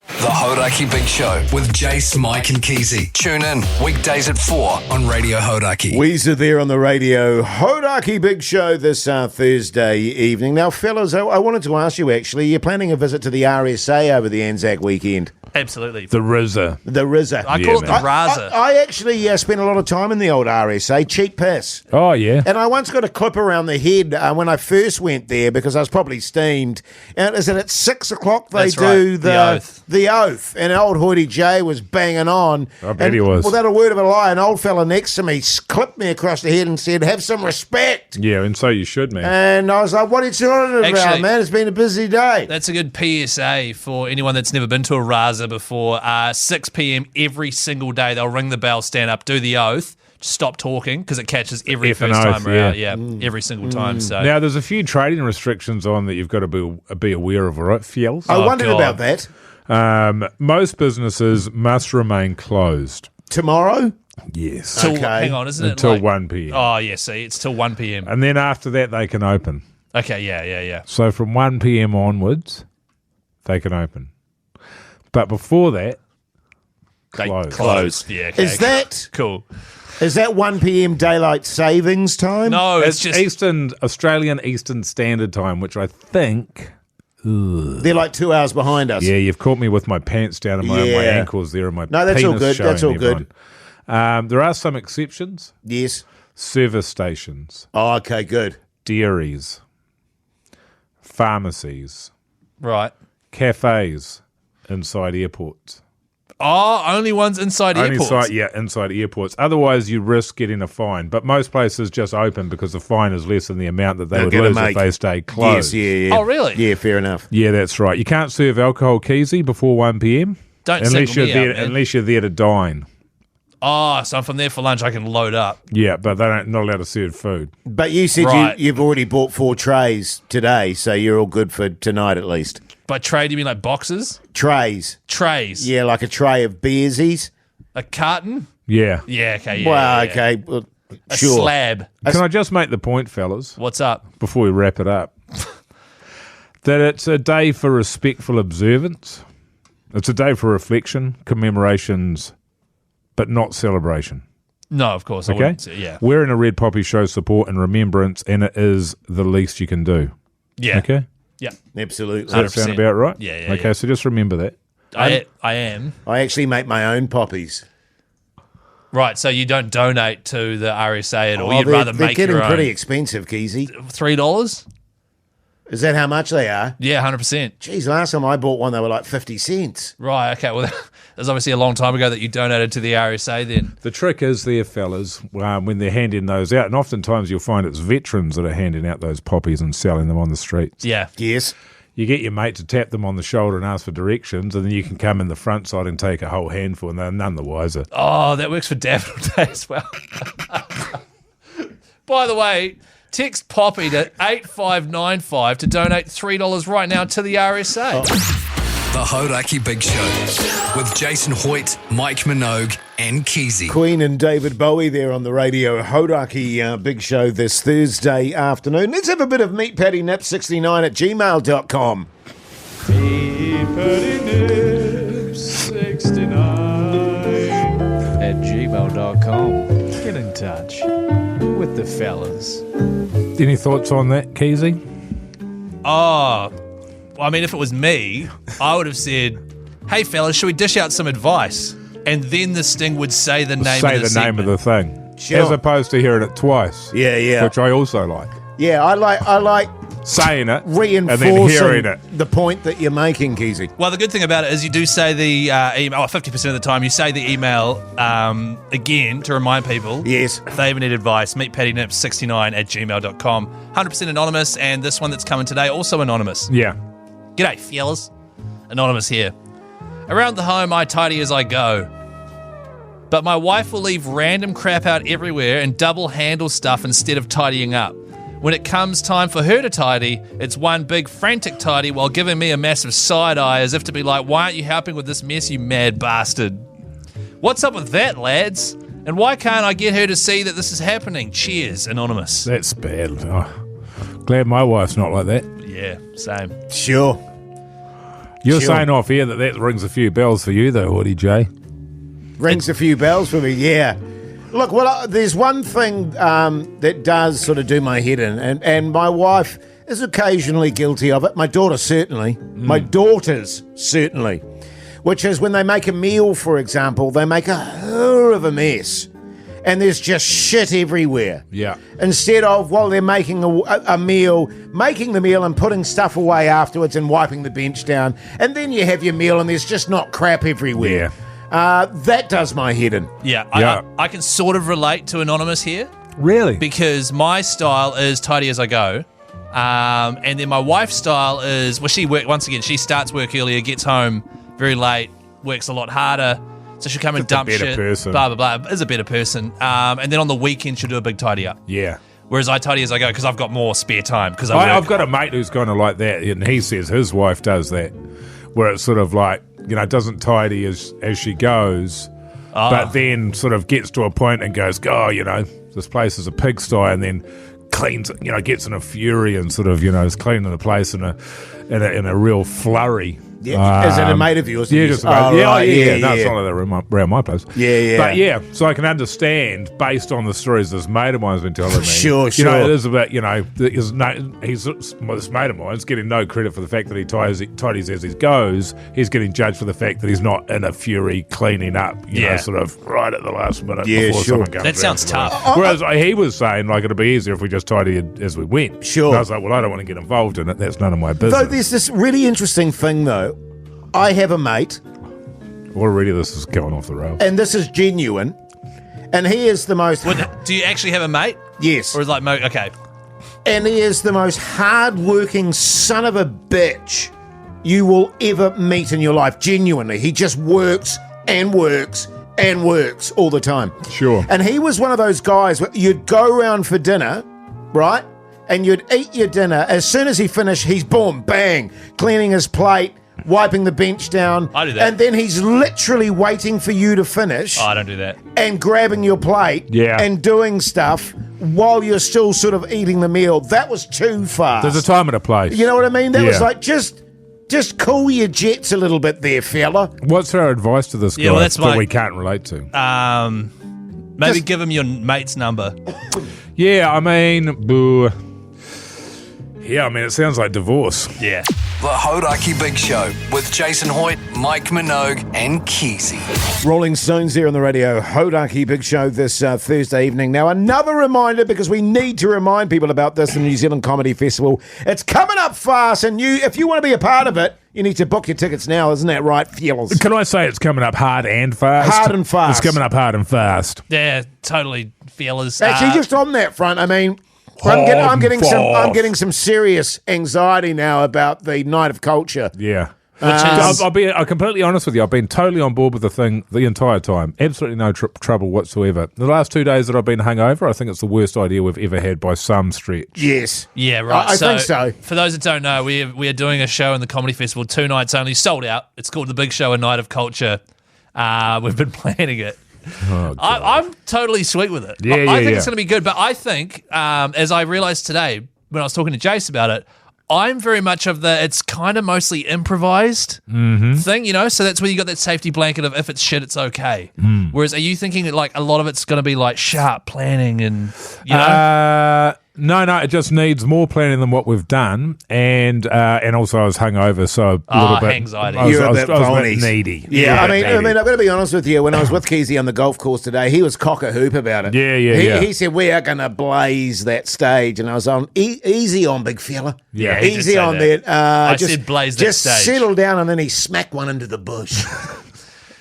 The Hauraki Big Show with Jace, Mike and Keyzie. Tune in weekdays at 4 on Radio Hauraki. Weezer there on the Radio Hauraki Big Show this Thursday evening. Now, fellas, I wanted to ask you, actually, you're planning a visit to the RSA over the ANZAC weekend. Absolutely. The RZA. The RZA. I call it the Raza. I actually spent a lot of time in the old RSA, cheap piss. Oh, yeah. And I once got a clip around the head when I first went there because I was probably steamed. And is it at 6 o'clock they That's do right. The oath. The oath. And old Hoyte J was banging on. I bet he was. Without a word of a lie, an old fella next to me clipped me across the head and said, have some respect. Yeah, and so you should, man. And I was like, what are you talking about, Actually, man? It's been a busy day. That's a good PSA for anyone that's never been to a Raza before. 6 p.m. every single day, they'll ring the bell, stand up, do the oath, stop talking because it catches every F and first oath, time yeah. out. Yeah, every single time. So Now, there's a few trading restrictions on that you've got to be aware of, all right, Fiels? I wondered God. about that. Most businesses must remain closed. Tomorrow? Yes. till, Okay. hang on, isn't it? Until like, 1 p.m. Oh, yeah, see, it's till 1 p.m. And then after that, they can open. Okay, yeah. So from 1 p.m. onwards, they can open. But before that, They closed. closed. Yeah, okay. Is that cool? is that 1 p.m. daylight savings time? No, It's just Australian Eastern Standard Time, which I think... They're like 2 hours behind us. Yeah, you've caught me with my pants down and my Yeah. ankles there and my No, that's all penis good. That's showing all good. everyone. There are some exceptions. Yes. Service stations, Oh, okay, good. dairies, pharmacies, right. cafes inside airports. Oh, only ones inside airports. Inside airports. Otherwise, you risk getting a fine. But most places just open because the fine is less than the amount that they They're would gonna lose make. if they stay closed. Yes, yeah. Oh, really? Yeah, fair enough. Yeah, that's right. You can't serve alcohol, Keyzie, before 1 p.m. Don't unless single you're me there. out, man. Unless you're there to dine. Oh, so if I'm there for lunch, I can load up. Yeah, but they're not allowed to serve food. But you said Right. you've already bought 4 trays today, so you're all good for tonight at least. By tray, do you mean like boxes? Trays. Trays. Yeah, like a tray of beersies. A carton? Yeah. Yeah, okay. Yeah, Well, yeah. okay. Well, A sure. slab. Can I just make the point, fellas, What's up? before we wrap it up, that it's a day for respectful observance. It's a day for reflection, commemorations, but not celebration. No, of course. I Okay? wouldn't say, yeah. Wearing a red poppy shows support and remembrance, and it is the least you can do. Yeah. Okay? Yeah. Absolutely. Does that sound 100%. about right? Yeah, Okay, so just remember that. I am. I actually make my own poppies. Right, so you don't donate to the RSA at all. Oh, You'd rather they're make getting your own. pretty expensive, Keyzie. $3? Is that how much they are? Yeah, 100%. Geez, last time I bought one, they were like 50 cents. Right, okay. Well, there's obviously a long time ago that you donated to the RSA then. The trick is there, fellas, when they're handing those out, and oftentimes you'll find it's veterans that are handing out those poppies and selling them on the streets. Yeah. Yes. You get your mate to tap them on the shoulder and ask for directions, and then you can come in the front side and take a whole handful, and they're none the wiser. Oh, that works for Daffodil Day as well. By the way, text Poppy to 8595 to donate $3 right now to the RSA. The Hauraki Big Show with Jason Hoyte, Mike Minogue and Keyzie. Queen and David Bowie there on the Radio Hauraki Big Show this Thursday afternoon. Let's have a bit of Meat Patty Nip 69 at gmail.com. Meatpatty69@gmail.com. Get in touch with the fellas. Any thoughts on that, Keyzie? Oh, well, I mean, if it was me, I would have said, hey, fellas, should we dish out some advice? And then the sting would say the name Say of the the name of the thing. Sure. As opposed to hearing it twice. Yeah, yeah. Which I also like. Yeah, I like saying it, reinforcing and then hearing it. the point that you're making, Keyzie. Well, the good thing about it is you do say the email, 50% of the time, you say the email again to remind people. Yes. If they ever need advice, meetpattynips69@gmail.com. 100% anonymous, and this one that's coming today, also anonymous. Yeah. G'day, fellas. Anonymous here. Around the home, I tidy as I go. But my wife will leave random crap out everywhere and double handle stuff instead of tidying up. When it comes time for her to tidy, it's one big frantic tidy while giving me a massive side eye as if to be like, why aren't you helping with this mess, you mad bastard? What's up with that, lads? And why can't I get her to see that this is happening? Cheers, Anonymous. That's bad. Oh, glad my wife's not like that. Yeah, same. Sure. You're saying off here that rings a few bells for you, though, Woody J. Rings a few bells for me, yeah. Look, well, there's one thing that does sort of do my head in, and my wife is occasionally guilty of it. My daughter certainly. My daughters certainly. Which is when they make a meal, for example, they make a hell of a mess. And there's just shit everywhere. Yeah. Instead of, while they're making a meal, making the meal and putting stuff away afterwards and wiping the bench down. And then you have your meal and there's just not crap everywhere. Yeah. That does my head in. Yeah, Yeah. I can sort of relate to Anonymous here. Really? Because my style is tidy as I go. And then my wife's style is, well, she starts work earlier, gets home very late, works a lot harder. So she'll come and dump shit, person. blah, blah, blah, is a better person. And then on the weekend, she'll do a big tidy up. Yeah. Whereas I tidy as I go because I've got more spare time. Because I've got a mate who's kind of like that, and he says his wife does that, where it's sort of like, doesn't tidy as she goes, but then sort of gets to a point and goes, this place is a pigsty, and then cleans, gets in a fury and sort of, is cleaning the place in a real flurry. Yeah. Is it a mate of yours? Yeah, just a mate. No, it's not like that around my place. Yeah. But yeah, so I can understand based on the stories this mate of mine's been telling me. Sure. It is about, this mate of mine's getting no credit for the fact that he tidies as he goes. He's getting judged for the fact that he's not in a fury cleaning up, sort of right at the last minute before someone comes. That sounds tough. Whereas he was saying, like, it'd be easier if we just tidied as we went. Sure. And I was like, well, I don't want to get involved in it. That's none of my business. Though there's this really interesting thing, though. I have a mate. Already this is going off the rails. And this is genuine. And he is the most... do you actually have a mate? Yes. Or is like, okay. And he is the most hard-working son of a bitch you will ever meet in your life. Genuinely. He just works and works and works all the time. Sure. And he was one of those guys where you'd go around for dinner, right? And you'd eat your dinner. As soon as he finished, he's boom, bang, cleaning his plate, wiping the bench down. I do that. And then he's literally waiting for you to finish. Oh, I don't do that. And grabbing your plate. Yeah. And doing stuff while you're still sort of eating the meal. That was too fast. There's a time and a place. You know what I mean? That was Yeah. like, just cool your jets a little bit there, fella. What's our advice to this guy that we can't relate to? Maybe give him your mate's number. Yeah, I mean, boo. Yeah, I mean, it sounds like divorce. Yeah. The Hauraki Big Show with Jason Hoyte, Mike Minogue, and Keyzie. Rolling Stones here on the Radio Hauraki Big Show this Thursday evening. Now, another reminder, because we need to remind people about this, the New Zealand Comedy Festival. It's coming up fast, and if you want to be a part of it, you need to book your tickets now. Isn't that right, fellas? Can I say it's coming up hard and fast? Hard and fast. It's coming up hard and fast. Yeah, totally, fellas. Actually, just on that front, I mean... I'm getting some serious anxiety now about the Night of Culture. Yeah. I'll be completely honest with you. I've been totally on board with the thing the entire time. Absolutely no trouble whatsoever. The last 2 days that I've been hungover, I think it's the worst idea we've ever had by some stretch. Yes. Yeah, right. I think so. For those that don't know, we are doing a show in the Comedy Festival, 2 nights only, sold out. It's called The Big Show, A Night of Culture. We've been planning it. Oh, I'm totally sweet with it. I think it's going to be good, but I think, as I realised today when I was talking to Jace about it, I'm very much of it's kind of mostly improvised thing, so that's where you got that safety blanket of if it's shit, it's okay. Whereas are you thinking that like a lot of it's going to be like sharp planning and, No, it just needs more planning than what we've done, and also I was hungover, so a little bit anxiety. You're a I was bit needy. Yeah, I mean, I've got to be honest with you. When I was with Keyzie on the golf course today, he was cock a hoop about it. He said we are going to blaze that stage, and I was on easy on, big fella. Yeah, easy on that. I said blaze that stage. Just settle down, and then he smacked one into the bush.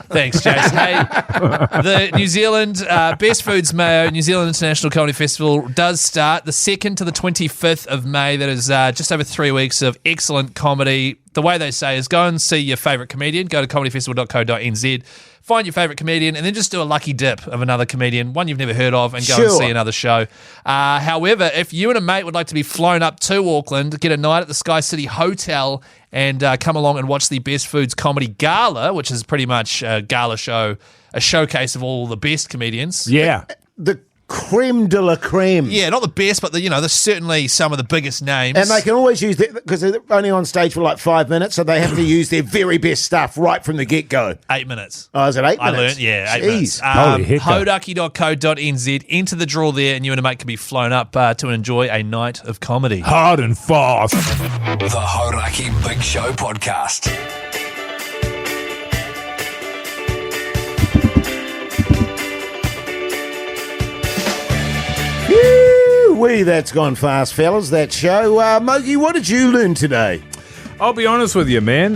Thanks, Jason. Hey, the New Zealand Best Foods Mayo New Zealand International Comedy Festival does start the 2nd to the 25th of May. That is just over 3 weeks of excellent comedy. The way they say is go and see your favourite comedian. Go to comedyfestival.co.nz, find your favourite comedian, and then just do a lucky dip of another comedian, one you've never heard of, and go and see another show. However, if you and a mate would like to be flown up to Auckland, get a night at the Sky City Hotel, and come along and watch the Best Foods Comedy Gala, which is pretty much a gala show, a showcase of all the best comedians. Yeah. The creme de la creme. Yeah, not the best, but there's certainly some of the biggest names. And they can always use that because they're only on stage for like 5 minutes, so they have to use their very best stuff right from the get-go. 8 minutes. Oh, is it 8 minutes? I learned, 8 minutes. Hauraki.co.nz. Enter the draw there, and you and a mate can be flown up to enjoy a night of comedy. Hard and fast. The Hauraki Big Show podcast. Wee, that's gone fast, fellas, that show. Mogey, what did you learn today? I'll be honest with you, man.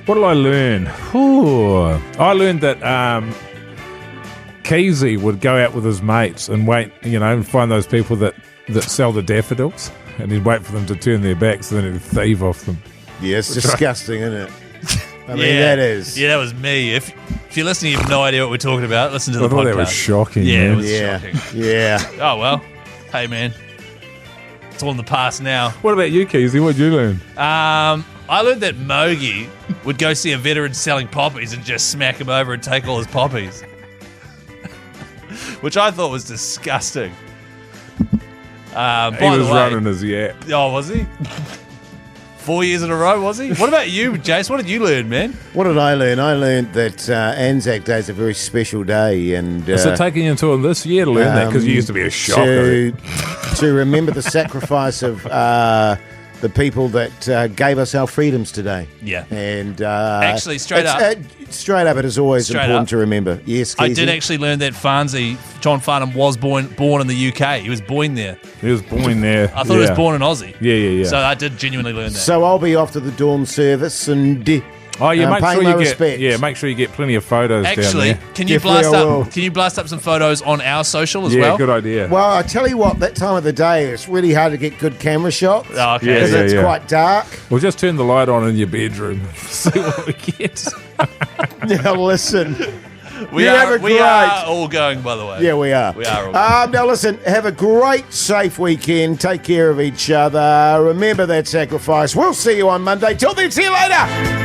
What did I learn? I learned that Keyzie would go out with his mates and wait, and find those people that sell the daffodils, and he'd wait for them to turn their backs, and then he'd thieve off them. Yeah, it's disgusting, isn't it? I mean, that is. Yeah, that was me. If you're listening, you have no idea what we're talking about, listen to the podcast. I thought that was shocking, Yeah, man. it was shocking. Yeah. Oh, well. Hey, man. It's all in the past now. What about you, Keyzie? What did you learn? I learned that Mogey would go see a veteran selling poppies and just smack him over and take all his poppies. Which I thought was disgusting. He was running his yak. Oh, was he? 4 years in a row, was he? What about you, Jace? What did you learn, man? What did I learn? I learned that ANZAC Day is a very special day. And is it taking you until this year to learn that? Because you used to be a shocker. To remember the sacrifice of the people that gave us our freedoms today. Yeah. And actually, straight up, it is always important to remember. Yes, Keyzie? I did actually learn that John Farnham was born in the UK. He was born there. He was born there. I thought he was born in Aussie. Yeah. So I did genuinely learn that. So I'll be off to the dawn service and make sure you get plenty of photos. Actually, down there. Can you blast up some photos on our social as well? Yeah, good idea. Well, I tell you what, that time of the day it's really hard to get good camera shots. Oh, okay. Because it's quite dark. We'll just turn the light on in your bedroom. See what we get. Now listen. We are all going, by the way. Yeah, we are. We are all going. Now listen, have a great, safe weekend. Take care of each other. Remember that sacrifice. We'll see you on Monday. Till then, see you later.